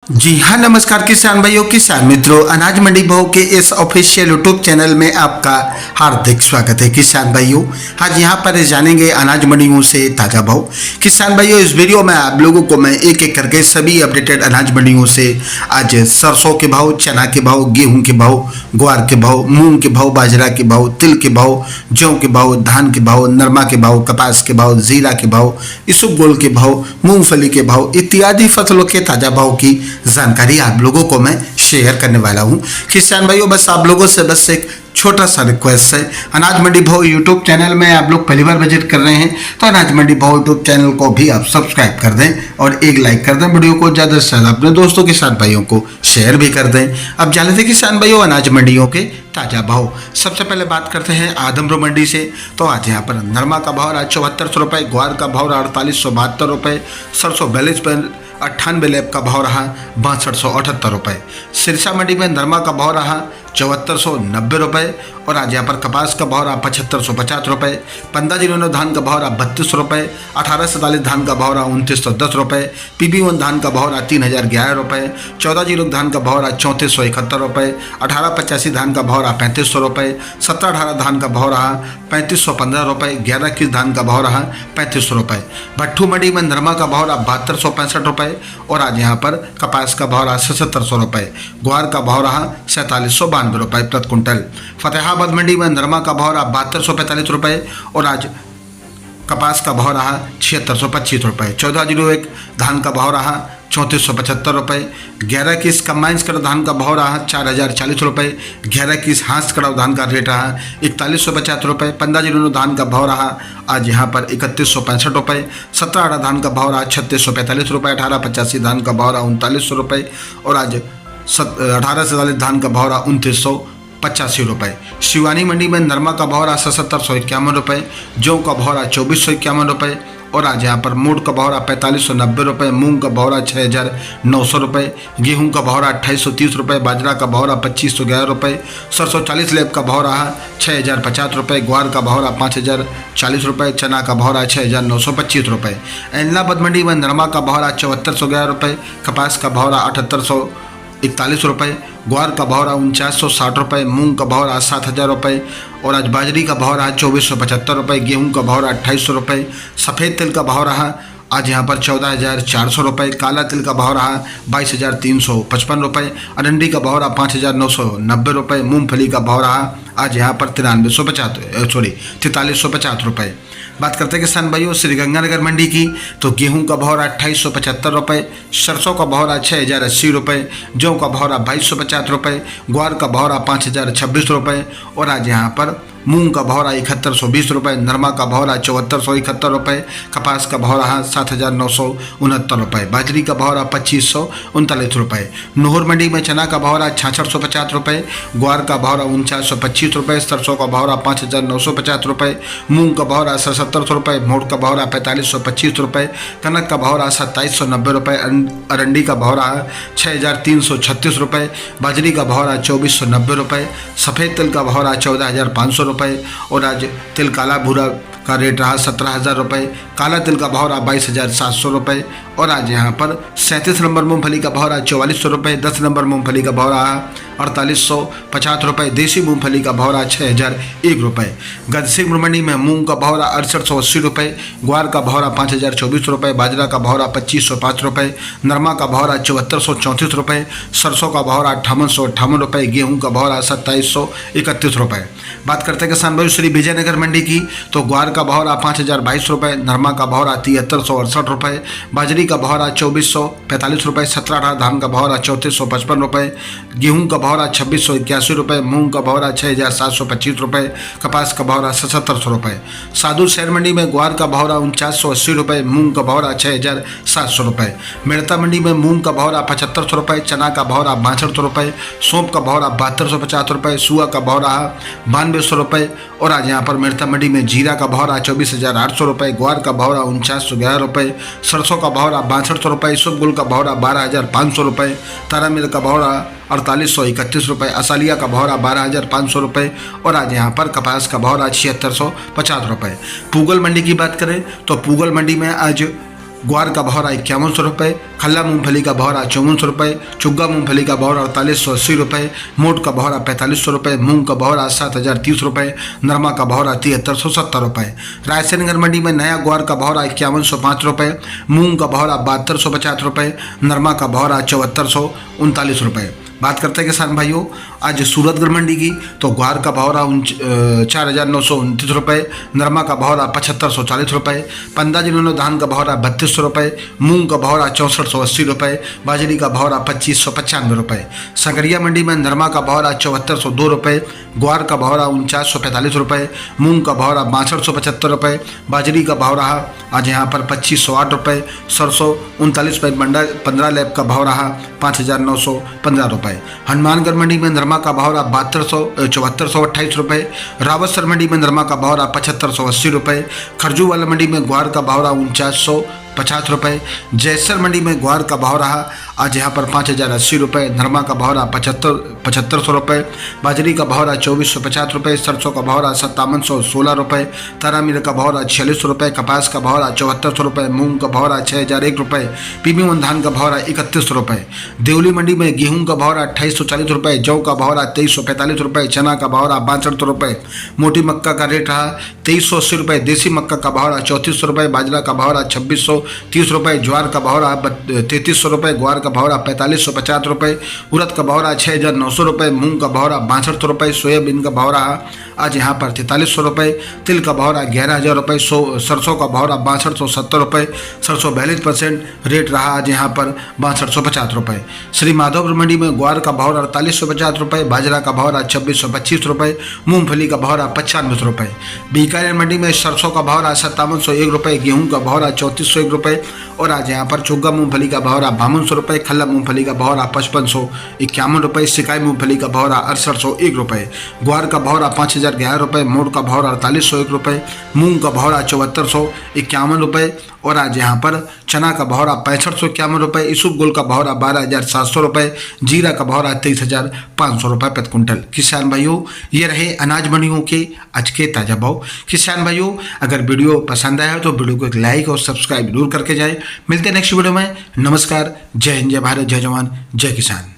जी हाँ, नमस्कार किसान भाइयों, किसान मित्रों, अनाज मंडी भाव के इस ऑफिशियल यूट्यूब चैनल में आपका हार्दिक स्वागत है। किसान भाइयों, आज यहाँ पर जानेंगे अनाज मंडियों से ताज़ा भाव। किसान भाइयों, इस वीडियो में आप लोगों को मैं एक एक करके सभी अपडेटेड अनाज मंडियों से आज सरसों के भाव, चना के भाव, गेहूँ के भाव, ग्वार के भाव, मूंग के भाव, बाजरा के भाव, तिल के भाव, जौ के भाव, धान के भाव, नरमा के भाव, कपास के भाव, जीरा के भाव, इसबगोल के भाव, मूंगफली के भाव इत्यादि फसलों के ताज़ा भाव की जानकारी आप लोगों को मैं शेयर करने वाला हूं। किसान भाइयों, बस आप लोगों से बस एक छोटा सा रिक्वेस्ट है, अनाज मंडी भाव यूट्यूब चैनल में आप लोग पहली बार विजिट कर रहे हैं तो अनाज मंडी भाव यूट्यूब चैनल को भी आप सब्सक्राइब कर दें और एक लाइक कर दें। वीडियो को ज़्यादा से ज़्यादा अपने दोस्तों किसान भाइयों को शेयर भी कर दें। अब जान लेते किसान भाइयों अनाज मंडियों के ताज़ा भाव। सबसे पहले बात करते हैं आदमपुर मंडी से। तो आज यहाँ पर नरमा का भाव रहा 7400 रुपये, ग्वार का भाव रहा 4872 रुपये, सरसों 4298 लेब का भाव रहा 6278 रुपये। सिरसा मंडी में नरमा का भाव रहा 7490 रुपये और आज यहाँ पर कपास का भाव रहा 7550 रुपये। 1509 धान का भाव रहा 32 रुपये, 1847 धान का भाव रहा 2910 रुपये, PB1 धान का भाव रहा 3011 रुपये, 1406 धान का भाव रहा 3471 रुपये, 1885 धान का भाव रहा 3500 रुपये, 1718 धान का भाव रहा 3515 रुपये, 1121 धान का भाव रहा 3500 रुपये। भट्टू मंडी में नरमा का भाव रहा 7265 रुपये और आज यहाँ पर कपास का भाव रहा 7700 रुपये, ग्वार का भाव रहा 4792 रुपये प्रति कुंटल। फतेहाबाद मंडी में नरमा का भाव रहा 7245 रुपये और आज कपास का भाव रहा 7625 रुपये। 1401 धान का भाव रहा 3475 रुपये। 1121 कंबाइंस कड़ाव धान का भाव रहा 4040 रुपये। 1121 हांस कड़ाव धान का रेट रहा 4150 रुपये। 1509 धान का भाव रहा आज यहाँ पर 3165 रुपये। 1718 धान का भाव रहा 3645 रुपये। 1885 धान का भाव रहा 3900 रुपये और आज 1847 धान का भाव रहा 2985 रुपये। शिवानी मंडी में नरमा का भाव रहा 7751 रुपये, जौ का भाव रहा 2451 रुपये और आज यहाँ पर मूड का भाव रहा 4590 रुपये, मूंग का भाव रहा 6900 रुपये, गेहूं का भाव रहा 2830 रुपये, बाजरा का भाव रहा 2511 रुपये, सरसों 40 लेब का भाव रहा 6050 रुपये, ग्वार का भाव रहा 5040 रुपये, चना का भाव रहा 6925 रुपये। एलनाबाद मंडी में नरमा का भाव रहा 7411 रुपये, कपास का भाव रहा 7841 रुपये, ग्वार का भाव रहा 4960 रुपये, मूंग का भाव रहा 7000 रुपये और आज बाजरी का भाव रहा 2475 रुपये, गेहूं का भाव रहा 2800 रुपये, सफ़ेद तिल का भाव रहा आज यहाँ पर 14400 रुपये, काला तिल का भाव रहा 22355 रुपये, अरंडी का भाव रहा 5990 रुपये, मूंगफली का भाव रहा आज यहाँ पर 4350 रुपये। बात करते हैं किसान भाइयों श्रीगंगानगर मंडी की। तो गेहूं का भाव रहा 2875 रुपये, सरसों का भाव रहा 6080 रुपये, जौ का भाव रहा 2250 रुपये, ग्वार का भाव रहा 5026 रुपये और आज यहाँ पर मूंग का भाव रहा 7120 रुपये, नरमा का भाव रहा 7471 रुपये, कपास का भाव रहा 7969 रुपये, बाजरी का भाव रहा 2539 रुपये। नोहर मंडी में चना का भाव रहा 6650 रुपये, ग्वार का भाव रहा 4925 रुपये, सरसों का भाव रहा 5950 रुपये, मूंग का भाव रहा 7700 रुपये, मोड़ का भाव रहा 4525 रुपये, कनक का भाव रहा 2790 रुपये, अरंडी का भाव रहा 6336 रुपये, बाजरी का भाव रहा 2490 रुपये, सफ़ेद तिल का भाव रहा 14500 रुपये और आज तिल काला भूरा का रेट रहा 17000 रुपये, काला तिल का भाव रहा 22700 रुपये और आज यहाँ पर 37 नंबर मूंगफली का भाव रहा 4400 रुपये, 10 नंबर मूंगफली का भाव रहा 4850 रुपये, देसी मूंगफली का भाव रहा 6001 रुपये। गजसिंह मंडी में मूंग का भाव रहा 6880 रुपये, ग्वार का भाव रहा 5024 रुपये, बाजरा का भाव रहा 2505 रुपये, नरमा का भाव रहा 7434 रुपये, सरसों का भाव रहा 5858 रुपये, गेहूँ का भाव रहा 2731 रुपये। बात करते हैं किसान भाई श्री विजयनगर मंडी की। तो ग्वार का भाव रहा 5022 रुपये, नरमा का भाव रहा 7368 रुपये, बाजरी का भाव रहा 2445 रुपये, 1718 धान का भाव रहा 3455 रुपये, गेहूं का भाव रहा 2681 रुपये, मूंग का भाव रहा 6725 रुपये, कपास का भाव रहा 7700 रुपये। साधु शहर मंडी में ग्वार का भाव रहा 4980 रुपये, मूंग का भाव रहा 6700 रुपये। मेड़ता मंडी में मूंग का भाव रहा 7500 रुपये, चना का भाव रहा 6200 रुपये, सौंप का भाव रहा 7250 रुपये, सुआ का भाव रहा 9200 रुपये और आज यहाँ पर मेड़ता मंडी में जीरा का भाव रहा 24800 रुपये, ग्वार का भाव रहा 4911 रुपये, सरसों का भाव रहा 6200 रुपये, इसबगोल का भाव रहा 12500 रुपये, तारामीर का भाव रहा 4831 रुपये, असालिया का भाव रहा 12500 रुपये और आज यहाँ पर कपास का भाव रहा 7650 रुपये। पूगल मंडी की बात करें तो पूगल मंडी में आज ग्वार का भाव रहा 5100 रुपये, खल्ला मूंगफली का भाव रहा 5400 रुपये, चुग्गा मूंगफली का भाव रहा 4880 रुपये, मोट का भाव रहा 4500 रुपये, मूंग का भाव रहा 7030 रुपये, नरमा का भाव रहा 7370 रुपये। रायसेनगर मंडी में नया ग्वार का भाव रहा 5105 रुपये, मूंग का भाव रहा 7250 रुपये, नरमा का भाव रहा 7439 रुपये। बात करते हैं किसान भाइयों आज सूरतगढ़ मंडी की, तो ग्वार का भाव रहा 4929 रुपये, नरमा का भाव रहा 7540 रुपये, 15 जिलों धान का भाव रहा 3200 रुपये, मूंग का भाव रहा 6480 रुपये, बाजरी का भाव रहा 2595 रुपये। संगरिया मंडी में नरमा का भाव रहा 7402 रुपये, ग्वार का भाव रहा 4945 रुपये, मूंग का भाव रहा 6275 रुपये, बाजरी का भाव रहा आज यहाँ पर 2508 रुपये, सरसों 39 रुपये, मंडा 15 लैब का भाव रहा 5915 रुपये। हनुमानगढ़ मंडी में नरमा का भाव रहा 7428 रुपये, रावतसर मंडी में नरमा का भाव रहा 7580 रुपये, खरजूवाला मंडी में ग्वार का भाव रहा 4950 रुपये, जैसर मंडी में ग्वार का भाव रहा आज यहाँ पर 5080 रुपये, नरमा का भाव रहा 7500 रुपये, बाजरी का भाव रहा 2450 रुपये, सरसों का भाव रहा 5716 रुपये, तारामीर का भाव रहा 4600 रुपये, कपास का भाव रहा 7400 रुपये, मूंग का भाव रहा 6001 रुपये, पीपीवन धान का भाव रहा 3100 रुपये। देवली मंडी में गेहूं का भाव रहा 2840 रुपये, जौ का भाव रहा 2345 रुपये, चना का भाव रहा 62 रुपये, मोटी मक्का का रेट रहा 2380 रुपये, देसी मक्का का भाव रहा 3400 रुपये, बाजरा का भाव रहा 2630 रुपये, ज्वार का भाव रहा 3300 रुपये, ग्वार का भाव रहा 4550 रुपये, उड़द का भाव रहा 6900 रुपये, मूंग का भाव रहा 6200 रुपये, सोयाबीन का भाव रहा आज यहाँ पर 4300 रुपये, तिल का भाव रहा 11000 रुपये, सरसों का भाव रहा 6270 रुपये, सरसों 42% रेट रहा आज यहाँ पर 6250 रुपये। श्री माधोपुर मंडी में ग्वार का भाव रहा 4850 रुपये, बाजरा का भाव रहा 2625 रुपये, मूंगफली का भाव रहा 95 रुपये। बीकानेर मंडी में सरसों का भाव रहा 5701 रुपये, गेहूं का भाव रहा 3401 रुपये और आज यहाँ पर चुग्गा मूंगफली का भाव रहा 5200 रुपये, खल्ला मूंगफली का भाव रहा 5551 रुपये, सिकाई मूंगफली का भाव रहा 6801 रुपये, ग्वार का भाव रहा 5011 रुपये, मोट का भाव रहा 4801 रुपये, मूंग का भाव रहा 7451 रुपये और आज यहाँ पर चना का भाव रहा 6551 रुपये, इसुबगुल का भाव रहा 12700 रुपये, जीरा का भाव रहा 23500 रुपये प्रति कुंटल। किसान भाइयों ये रहे अनाज मंडियों के आज के ताज़ा भाव। किसान भाइयों अगर वीडियो पसंद आया तो वीडियो को एक लाइक और सब्सक्राइब जरूर करके जाएं। मिलते हैं नेक्स्ट वीडियो में। नमस्कार, जय हिंद, जय भारत, जय जवान, जय किसान।